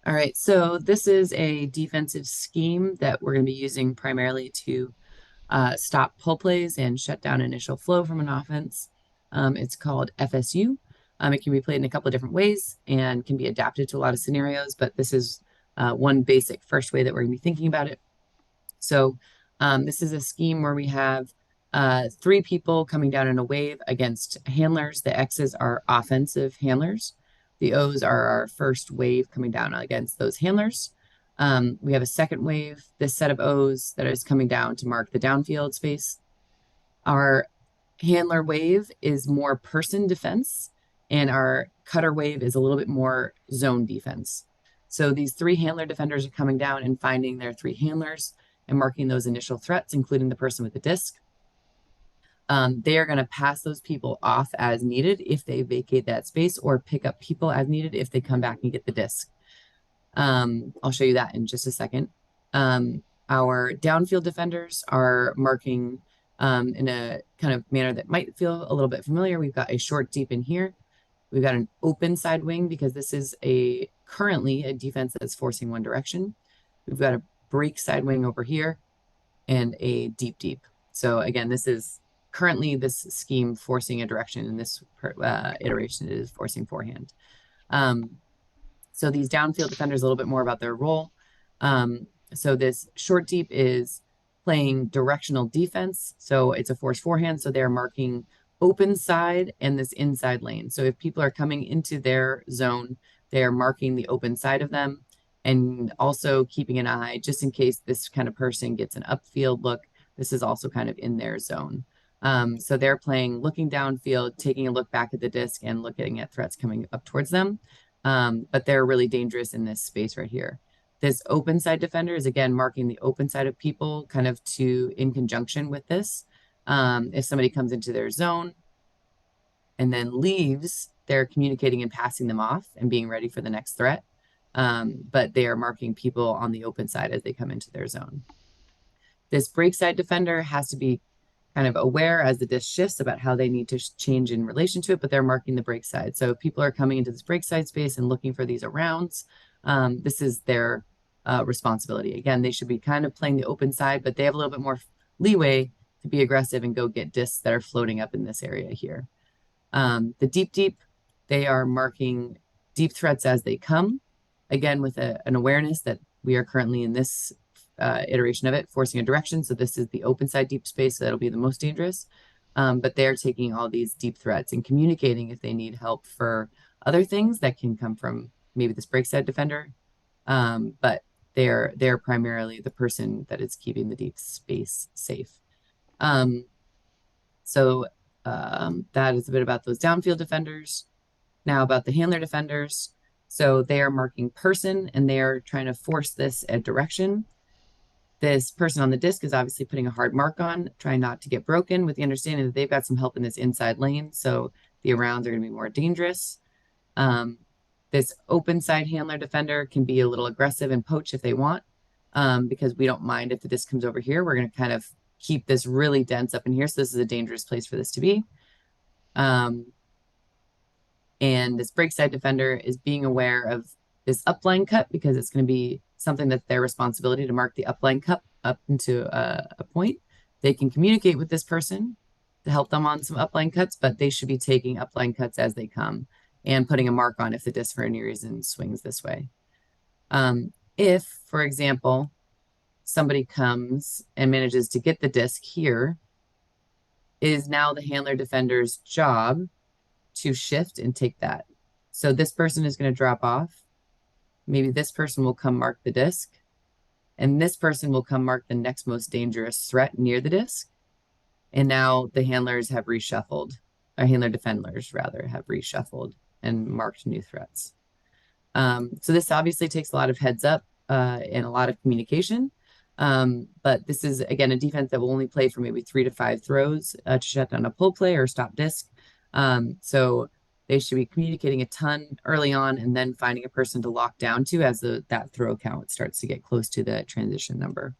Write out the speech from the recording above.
All right, so this is a defensive scheme that we're going to be using primarily to stop pull plays and shut down initial flow from an offense. It's called FSU. It can be played in a couple of different ways and can be adapted to a lot of scenarios, but this is one basic first way that we're going to be thinking about it. So this is a scheme where we have three people coming down in a wave against handlers. The X's are offensive handlers. The O's are our first wave coming down against those handlers. We have a second wave, this set of O's that is coming down to mark the downfield space. Our handler wave is more person defense, and our cutter wave is a little bit more zone defense. So these three handler defenders are coming down and finding their three handlers and marking those initial threats, including the person with the disc. They are going to pass those people off as needed if they vacate that space, or pick up people as needed if they come back and get the disc. I'll show you that in just a second. Our downfield defenders are marking in a kind of manner that might feel a little bit familiar. We've got a short deep in here. We've got an open side wing because this is currently a defense that's forcing one direction. We've got a break side wing over here and a deep deep. So again, this is currently this scheme forcing a direction, and this iteration is forcing forehand. So these downfield defenders, a little bit more about their role. So this short deep is playing directional defense. So it's a force forehand. So they're marking open side and this inside lane. So if people are coming into their zone, they are marking the open side of them, and also keeping an eye just in case this kind of person gets an upfield look. This is also kind of in their zone. So they're playing looking downfield, taking a look back at the disc and looking at threats coming up towards them. But they're really dangerous in this space right here. This open side defender is again marking the open side of people kind of in conjunction with this. If somebody comes into their zone and then leaves, they're communicating and passing them off and being ready for the next threat. But they are marking people on the open side as they come into their zone. This break side defender has to be kind of aware as the disc shifts about how they need to change in relation to it, but they're marking the break side. So if people are coming into this break side space and looking for these arounds, this is their responsibility. Again, they should be kind of playing the open side, but they have a little bit more leeway to be aggressive and go get discs that are floating up in this area here. The deep deep, they are marking deep threats as they come, again with an awareness that we are currently in this iteration of it, forcing a direction. So this is the open side deep space, so that'll be the most dangerous. But they're taking all these deep threats and communicating if they need help for other things that can come from maybe this break side defender. But they're primarily the person that is keeping the deep space safe. So that is a bit about those downfield defenders. Now about the handler defenders. So they are marking person and they are trying to force this a direction. This person on the disc is obviously putting a hard mark on, trying not to get broken, with the understanding that they've got some help in this inside lane. So the arounds are going to be more dangerous. This open side handler defender can be a little aggressive and poach if they want, because we don't mind if the disc comes over here. We're going to kind of keep this really dense up in here. So this is a dangerous place for this to be. And this break side defender is being aware of this upline cut, because it's going to be something that's their responsibility to mark the upline cut up into a point. They can communicate with this person to help them on some upline cuts, but they should be taking upline cuts as they come and putting a mark on if the disc for any reason swings this way. If, for example, somebody comes and manages to get the disc here, it is now the handler defender's job to shift and take that. So this person is going to drop off. Maybe this person will come mark the disc, and this person will come mark the next most dangerous threat near the disc. And now the handlers have reshuffled, or handler defenders rather have reshuffled and marked new threats. So this obviously takes a lot of heads up and a lot of communication. But this is, again, a defense that will only play for maybe 3 to 5 throws to shut down a pull play or stop disc. So they should be communicating a ton early on and then finding a person to lock down to as that throw count starts to get close to the transition number.